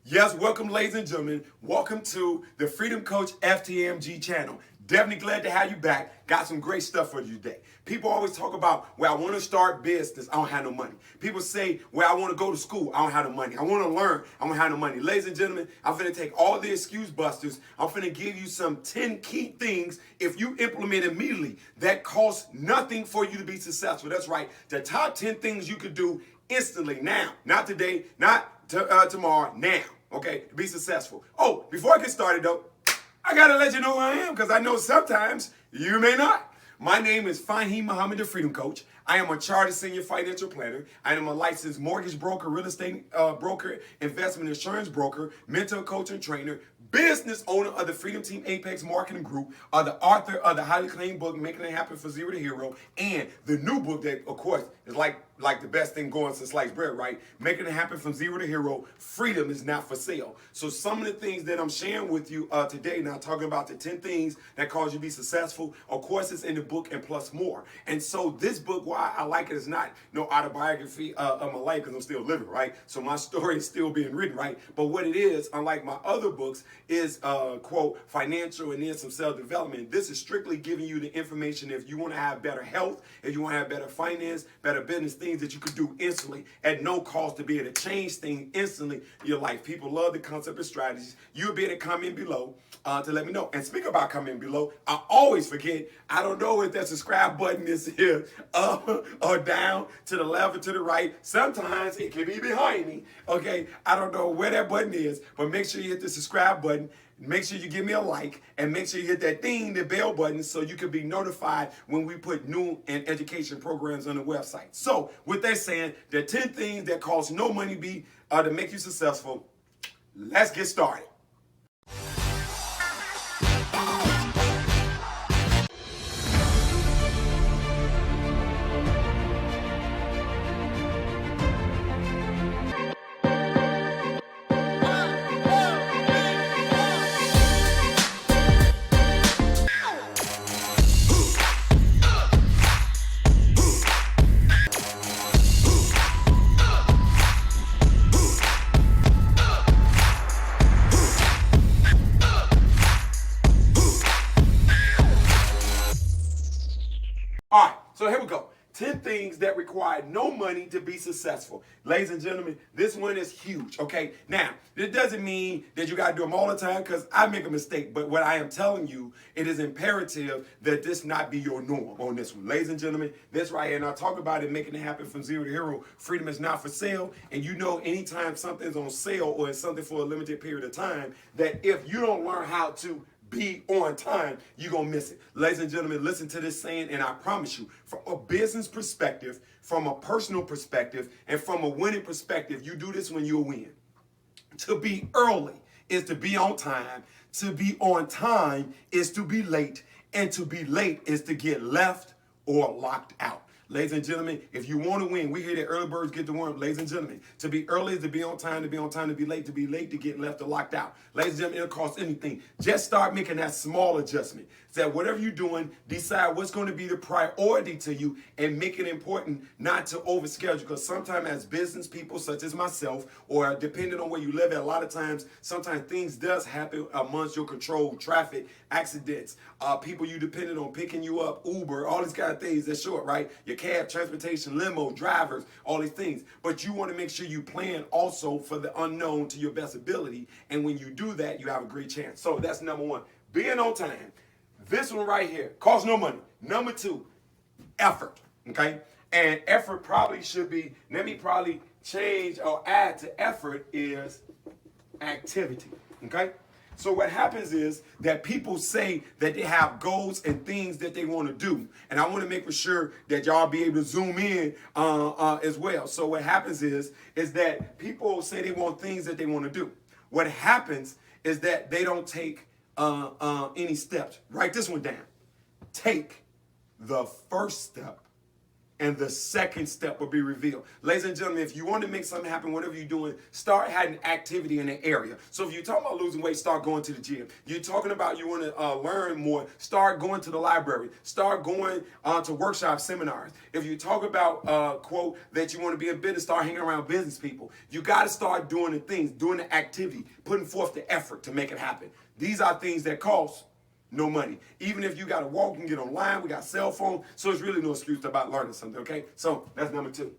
Yes, welcome, ladies and gentlemen. Welcome to the Freedom Coach FTMG channel. Definitely glad to have you back. Got some great stuff for you today. People always talk about, well, I want to start business. I don't have no money. People say, well, I want to go to school. I don't have no money. I want to learn. I don't have no money. Ladies and gentlemen, I'm finna take all the excuse busters. I'm finna give you some 10 key things if you implement immediately that costs nothing for you to be successful. That's right. The top 10 things you could do instantly now. Not today, not tomorrow, now. Okay, to be successful. Oh, before I get started though, I gotta let you know who I am because I know sometimes you may not. My name is Fahim Muhammad, the Freedom Coach. I am a chartered senior financial planner. I am a licensed mortgage broker, real estate broker, investment insurance broker, mentor coach and trainer, business owner of the Freedom Team Apex Marketing Group, the author of the highly claimed book, Making It Happen from Zero to Hero, and the new book that, of course, is like the best thing going since sliced bread, right? Making It Happen from Zero to Hero, Freedom is Not for Sale. So some of the things that I'm sharing with you today, now talking about the 10 things that cause you to be successful, of course, it's in the book and plus more. And so this book, why I like it, is not no autobiography of my life because I'm still living, right? So my story is still being written, right? But what it is, unlike my other books, is quote, financial and then some self-development. This is strictly giving you the information if you want to have better health, if you want to have better finance, better business, things that you could do instantly at no cost to be able to change things instantly in your life. People love the concept of strategies. You'll be able to comment below to let me know. And speak about comment below, I always forget, I don't know if that subscribe button is here up or down, to the left or to the right. Sometimes it can be behind me, okay? I don't know where that button is, but make sure you hit the subscribe button. Make sure you give me a like and make sure you hit that ding, the bell button, so you can be notified when we put new and education programs on the website. So with that saying, the 10 things that cost no money to make you successful, let's get started. All right, so here we go. 10 things that require no money to be successful. Ladies and gentlemen, this one is huge, okay? Now, it doesn't mean that you got to do them all the time because I make a mistake, but what I am telling you, it is imperative that this not be your norm on this one. Ladies and gentlemen, this right here, and I talk about it, making it happen from zero to hero. Freedom is not for sale, and you know anytime something's on sale or it's something for a limited period of time, that if you don't learn how to be on time, you're going to miss it. Ladies and gentlemen, listen to this saying, and I promise you, from a business perspective, from a personal perspective, and from a winning perspective, you do this when you win. To be early is to be on time. To be on time is to be late. And to be late is to get left or locked out. Ladies and gentlemen, if you want to win, we hear that early birds get the worm. Ladies and gentlemen, to be early is to be on time, to be late to get left or locked out. Ladies and gentlemen, it'll cost anything. Just start making that small adjustment. So that whatever you're doing, decide what's going to be the priority to you and make it important not to overschedule. Because sometimes as business people, such as myself, or depending on where you live at, a lot of times, sometimes things does happen amongst your control, traffic, accidents, people you depended on picking you up, Uber, all these kind of things. That's short, right? Your cab, transportation, limo, drivers, all these things. But you want to make sure you plan also for the unknown to your best ability. And when you do that, you have a great chance. So that's number one, being on time. This one right here costs no money. Number two, effort, okay? And effort probably should be, let me probably change or add to effort is activity, okay? So what happens is that people say that they have goals and things that they want to do. And I want to make for sure that y'all be able to zoom in as well. So what happens is that people say they want things that they want to do. What happens is that they don't take any steps. Write this one down. Take the first step and the second step will be revealed. Ladies and gentlemen, if you want to make something happen, whatever you're doing, start having activity in the area. So if you're talking about losing weight, start going to the gym. You're talking about you want to learn more, start going to the library. Start going to workshop seminars. If you talk about, quote, that you want to be in business, start hanging around business people. You got to start doing the things, doing the activity, putting forth the effort to make it happen. These are things that cost no money. Even if you got to walk and get online, we got cell phone, so it's really no excuse about learning something, okay? So that's number 2.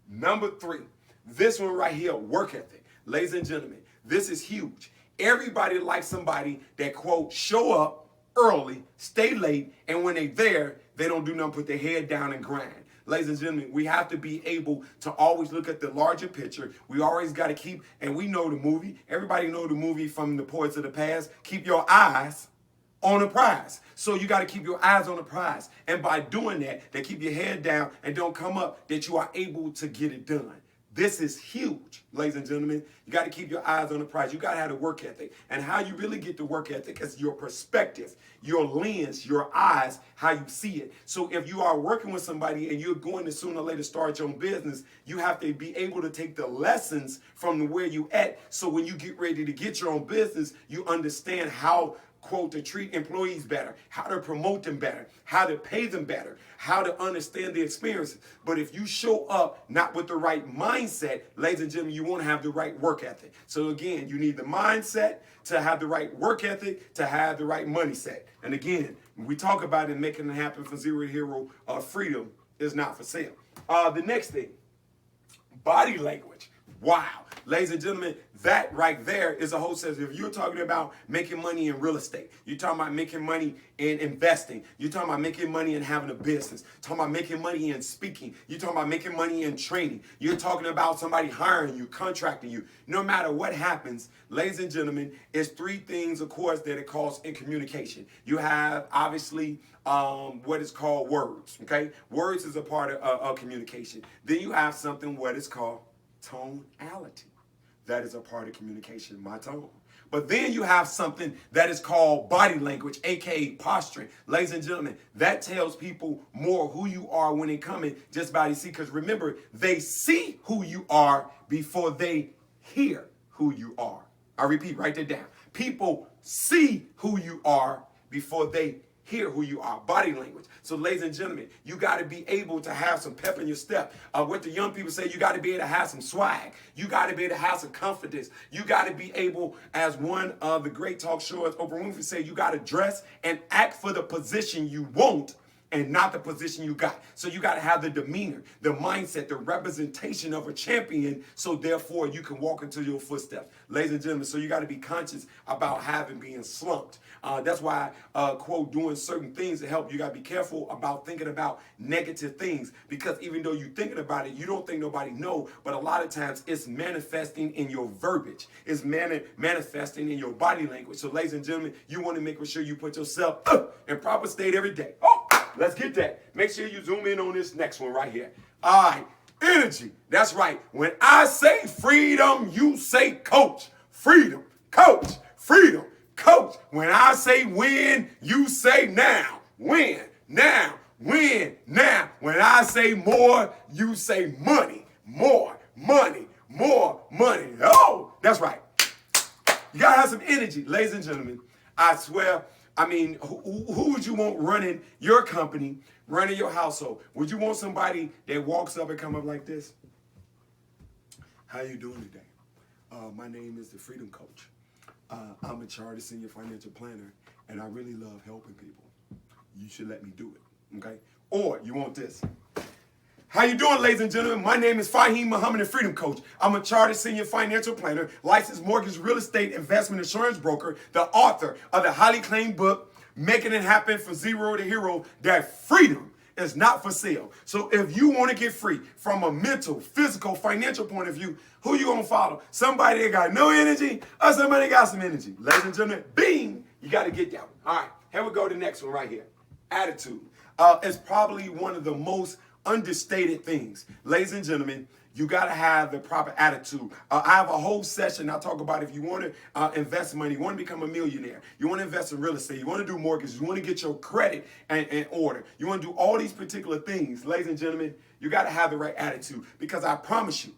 Number 3, this one right here, work ethic. Ladies and gentlemen, this is huge. Everybody likes somebody that, quote, show up early, stay late, and when they're there, they don't do nothing, put their head down and grind. Ladies and gentlemen, we have to be able to always look at the larger picture. We always got to keep, and we know the movie. Everybody know the movie from the Poets of the Past. Keep your eyes on the prize. So you got to keep your eyes on the prize. And by doing that, they keep your head down and don't come up, that you are able to get it done. This is huge, ladies and gentlemen. You got to keep your eyes on the prize. You got to have the work ethic. And how you really get the work ethic is your perspective, your lens, your eyes, how you see it. So if you are working with somebody and you're going to sooner or later start your own business, you have to be able to take the lessons from where you at. So when you get ready to get your own business, you understand how, quote, to treat employees better, how to promote them better, how to pay them better, how to understand the experiences. But if you show up not with the right mindset, ladies and gentlemen, you won't have the right work ethic. So again, you need the mindset to have the right work ethic, to have the right money set. And again, when we talk about it, making it happen from zero to hero, freedom is not for sale. The next thing, body language. Wow. Ladies and gentlemen, that right there is a whole sense. If you're talking about making money in real estate, you're talking about making money in investing, you're talking about making money in having a business, talking about making money in speaking, you're talking about making money in training, you're talking about somebody hiring you, contracting you. No matter what happens, ladies and gentlemen, it's 3 things, of course, that it calls in communication. You have, obviously, what is called words, okay? Words is a part of communication. Then you have something what is called tonality. That is a part of communication, my tone. But then you have something that is called body language, aka posturing. Ladies and gentlemen, that tells people more who you are when they come in just by to see. Because remember, they see who you are before they hear who you are. I repeat, write that down. People see who you are before they hear who you are. Body language. So ladies and gentlemen, you got to be able to have some pep in your step. What the young people say, you got to be able to have some swag. You got to be able to have some confidence. You got to be able, as one of the great talk shows, Oprah Winfrey said, you got to dress and act for the position you want and not the position you got. So you got to have the demeanor, the mindset, the representation of a champion, so therefore you can walk into your footsteps. Ladies and gentlemen, so you got to be conscious about being slumped. That's why, quote, doing certain things to help. You got to be careful about thinking about negative things, because even though you're thinking about it, you don't think nobody know, but a lot of times it's manifesting in your verbiage. It's manifesting in your body language. So ladies and gentlemen, you want to make sure you put yourself in proper state every day. Let's get that. Make sure you zoom in on this next one right here. All right, energy. That's right. When I say freedom, you say coach. Freedom, coach. Freedom, coach. When I say win, you say now. Win, now. Win, now. When I say more, you say money. More, money, more money. Oh, that's right. You got to have some energy, ladies and gentlemen. I swear. I mean, who would you want running your company, running your household? Would you want somebody that walks up and come up like this? How you doing today? My name is the Freedom Coach. I'm a chartered senior financial planner, and I really love helping people. You should let me do it, okay? Or you want this. How you doing, ladies and gentlemen? My name is Fahim Muhammad, the Freedom Coach. I'm a chartered senior financial planner, licensed mortgage real estate investment insurance broker, the author of the highly claimed book, Making It Happen from Zero to Hero, that freedom is not for sale. So if you want to get free from a mental, physical, financial point of view, who you going to follow? Somebody that got no energy or somebody that got some energy? Ladies and gentlemen, bing, you got to get that one. All right, here we go to the next one right here. Attitude. It's probably one of the most understated things. Ladies and gentlemen, you got to have the proper attitude. I have a whole session I talk about if you want to invest money, you want to become a millionaire, you want to invest in real estate, you want to do mortgages, you want to get your credit in order, you want to do all these particular things. Ladies and gentlemen, You got to have the right attitude, because I promise you,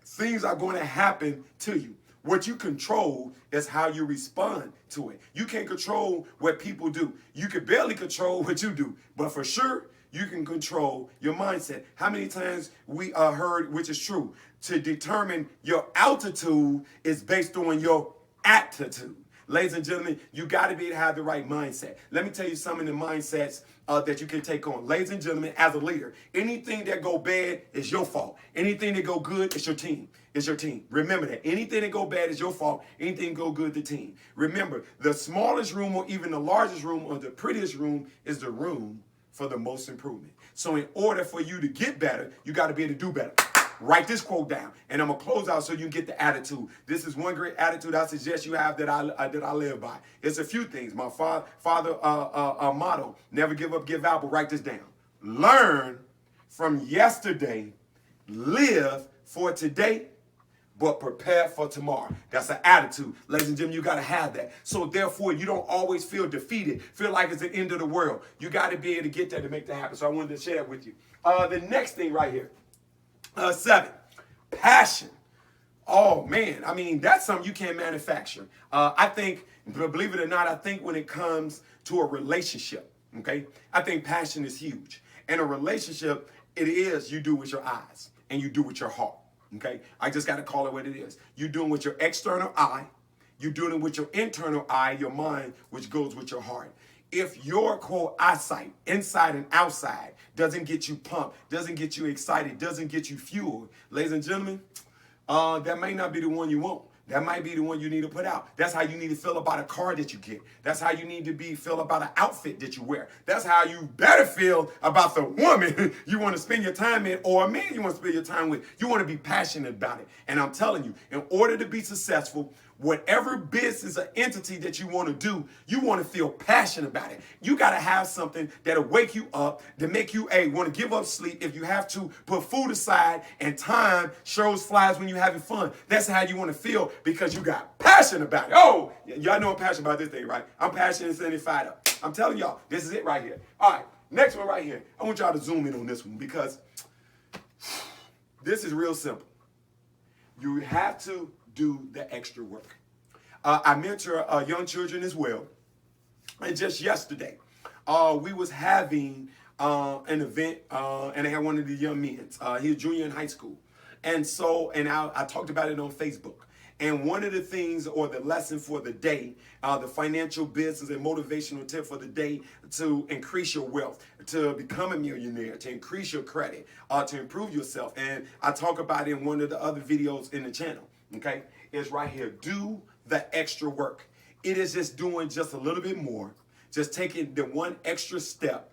things are going to happen to you. What you control is how you respond to it. You can't control what people do. You can barely control what you do, but for sure, you can control your mindset. How many times we heard, which is true, to determine your altitude is based on your attitude. Ladies and gentlemen, you got to be able to have the right mindset. Let me tell you some of the mindsets that you can take on. Ladies and gentlemen, as a leader, anything that go bad is your fault. Anything that go good is your team. It's your team. Remember that. Anything that go bad is your fault. Anything go good, the team. Remember, the smallest room or even the largest room or the prettiest room is the room for the most improvement. So in order for you to get better, you got to be able to do better. Write this quote down, and I'm gonna close out so you can get the attitude. This is one great attitude I suggest you have that I live by. It's a few things. My father motto: never give up, give out. But write this down: learn from yesterday, live for today, but prepare for tomorrow. That's an attitude. Ladies and gentlemen, you got to have that. So therefore, you don't always feel defeated, feel like it's the end of the world. You got to be able to get that to make that happen. So I wanted to share that with you. The next thing right here. 7, passion. Oh man, I mean, that's something you can't manufacture. I think, believe it or not, I think when it comes to a relationship, okay, I think passion is huge. In a relationship, it is you do with your eyes and you do with your heart, okay? I just got to call it what it is. You're doing with your external eye, you're doing it with your internal eye, your mind, which goes with your heart. If your quote eyesight, inside and outside, doesn't get you pumped, doesn't get you excited, doesn't get you fueled, ladies and gentlemen, that may not be the one you want. That might be the one you need to put out. That's how you need to feel about a car that you get. That's how you need to feel about an outfit that you wear. That's how you better feel about the woman you want to spend your time in, or a man you want to spend your time with. You want to be passionate about it. And I'm telling you, in order to be successful, whatever business or entity that you want to do, you want to feel passionate about it. You got to have something that'll wake you up, to make you want to give up sleep if you have to, put food aside, and time shows flies when you're having fun. That's how you want to feel, because you got passion about it. Oh, y'all know I'm passionate about this thing, right? I'm passionate and certified up. I'm telling y'all, this is it right here. All right, next one right here. I want y'all to zoom in on this one, because this is real simple. You have to do the extra work. I mentor young children as well. And just yesterday, we was having an event, and I had one of the young men. He was a junior in high school. And so, I talked about it on Facebook. And one of the things, or the lesson for the day, the financial business and motivational tip for the day, to increase your wealth, to become a millionaire, to increase your credit, to improve yourself. And I talk about it in one of the other videos in the channel. Okay, it's right here. Do the extra work. It is just doing just a little bit more, just taking the one extra step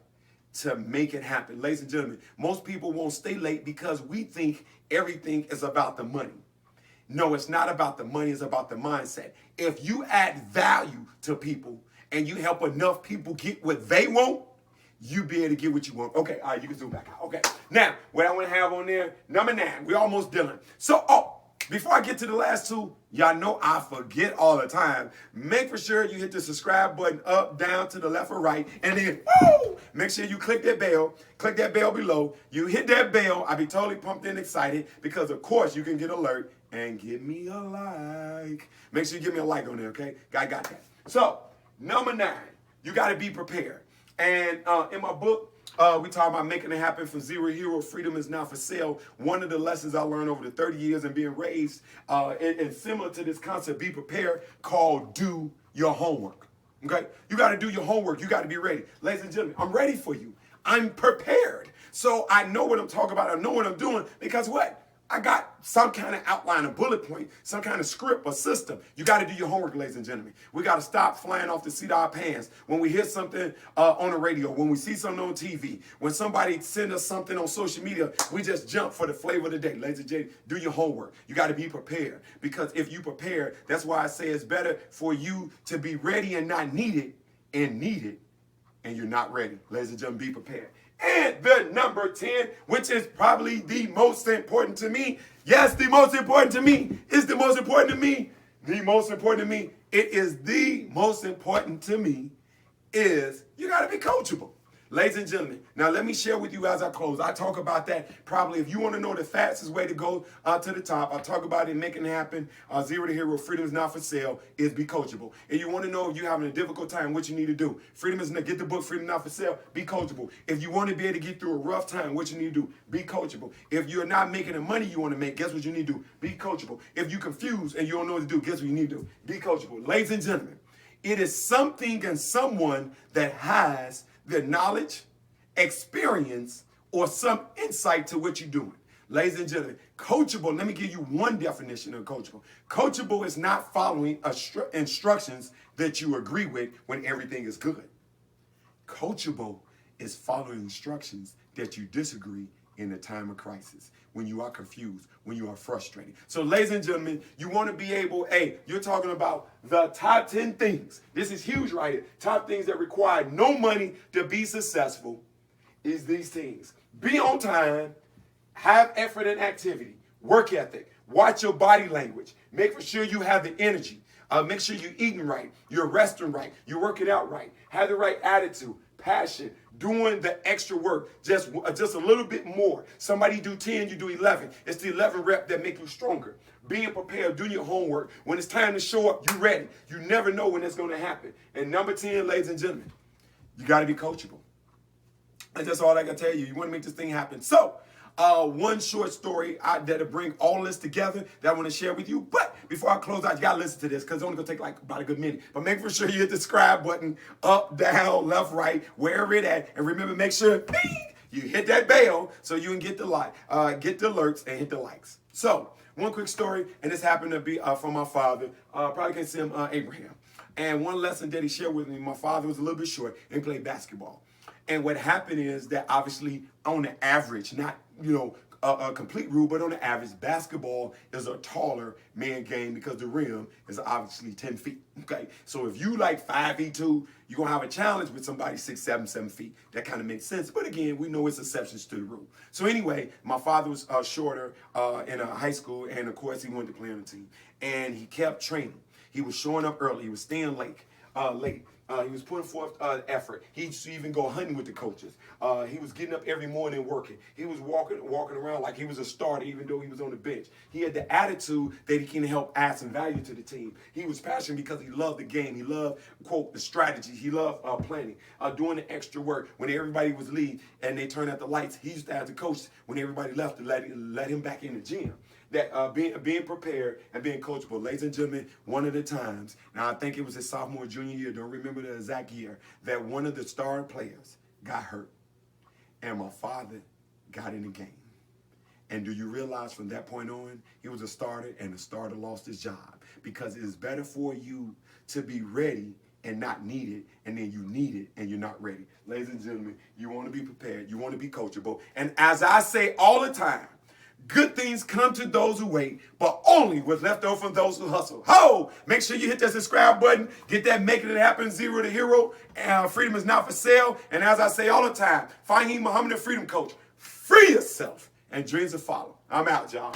to make it happen. Ladies and gentlemen, most people won't stay late because we think everything is about the money. No, it's not about the money, it's about the mindset. If you add value to people and you help enough people get what they want, you be able to get what you want. Okay, all right, you can zoom back out. Okay, now, what I want to have on there, number 9, we're almost done. So, before I get to the last 2, y'all know I forget all the time. Make for sure you hit the subscribe button up, down, to the left or right, and then make sure you click that bell below. You hit that bell. I'll be totally pumped and excited, because of course you can get alert and give me a like. Make sure you give me a like on there, okay? I got that. So, number 9, you got to be prepared. And in my book, we talk about making it happen from zero hero. Freedom is not for sale. One of the lessons I learned over the 30 years and being raised, and similar to this concept, be prepared, called do your homework. Okay? You got to do your homework. You got to be ready. Ladies and gentlemen, I'm ready for you. I'm prepared. So I know what I'm talking about. I know what I'm doing, because what? I got some kind of outline, a bullet point, some kind of script or system. You got to do your homework, ladies and gentlemen. We got to stop flying off the seat of our pants when we hear something on the radio, when we see something on TV, when somebody sends us something on social media, we just jump for the flavor of the day. Ladies and gentlemen, do your homework. You got to be prepared, because if you prepare, that's why I say it's better for you to be ready and not needed, and needed and you're not ready. Ladies and gentlemen, be prepared. And the number 10, which is probably the most important to me. Yes, the most important to me. Is the most important to me. The most important to me. It is the most important to me is you got to be coachable. Ladies and gentlemen, now let me share with you as I close. I talk about that probably if you want to know the fastest way to go to the top. I talk about it, making it happen. Zero to hero, freedom is not for sale, is be coachable. And you want to know if you're having a difficult time, what you need to do. Freedom is not, get the book, Freedom Not for Sale, be coachable. If you want to be able to get through a rough time, what you need to do, be coachable. If you're not making the money you want to make, guess what you need to do, be coachable. If you're confused and you don't know what to do, guess what you need to do, be coachable. Ladies and gentlemen, it is something and someone that has the knowledge, experience, or some insight to what you're doing. Ladies and gentlemen, coachable, let me give you one definition of coachable. Coachable is not following instructions that you agree with when everything is good. Coachable is following instructions that you disagree in a time of crisis, when you are confused, when you are frustrated. So ladies and gentlemen, you want to be able, you're talking about the top 10 things. This is huge right here. Top things that require no money to be successful is these things. Be on time, have effort and activity, work ethic, watch your body language, make sure you have the energy, make sure you're eating right, you're resting right, you're working out right, have the right attitude, passion, doing the extra work, just a little bit more. Somebody do 10, you do 11. It's the 11 rep that make you stronger. Being prepared, doing your homework. When it's time to show up, you ready. You never know when it's going to happen. And number 10, ladies and gentlemen, you got to be coachable. And that's all I can tell you. You want to make this thing happen. So, one short story that'll bring all this together that I want to share with you. But before I close out, you got to listen to this because it's only going to take like about a good minute. But make sure you hit the subscribe button up, down, left, right, wherever it at. And remember, make sure you hit that bell so you can get the get the alerts and hit the likes. So, one quick story, and this happened to be from my father. Probably can't see him, Abraham. And one lesson that he shared with me, my father was a little bit short and played basketball. And what happened is that obviously on the average, not, a complete rule, but on the average, basketball is a taller man game because the rim is obviously 10 feet, okay? So if you like 5'2", you're going to have a challenge with somebody 6'7", 7 feet. That kind of makes sense. But again, we know it's exceptions to the rule. So anyway, my father was shorter in high school, and of course he wanted to play on the team. And he kept training. He was showing up early. He was staying late. He was putting forth effort. He used to even go hunting with the coaches. He was getting up every morning working. He was walking around like he was a starter, even though he was on the bench. He had the attitude that he can help add some value to the team. He was passionate because he loved the game. He loved, quote, the strategy. He loved planning, doing the extra work. When everybody was leaving and they turned out the lights, he used to have the coach, when everybody left, to let him back in the gym. That being prepared and being coachable. Ladies and gentlemen, one of the times, now I think it was his sophomore, junior year, don't remember the exact year, that one of the star players got hurt. And my father got in the game. And do you realize from that point on, he was a starter, and the starter lost his job? Because it is better for you to be ready and not need it, and then you need it and you're not ready. Ladies and gentlemen, you want to be prepared. You want to be coachable. And as I say all the time, good things come to those who wait, but only what's left over from those who hustle. Make sure you hit that subscribe button. Get that Making It Happen, Zero to Hero. Freedom is not for sale. And as I say all the time, Fahim Muhammad, the Freedom Coach. Free yourself and dreams will follow. I'm out, y'all.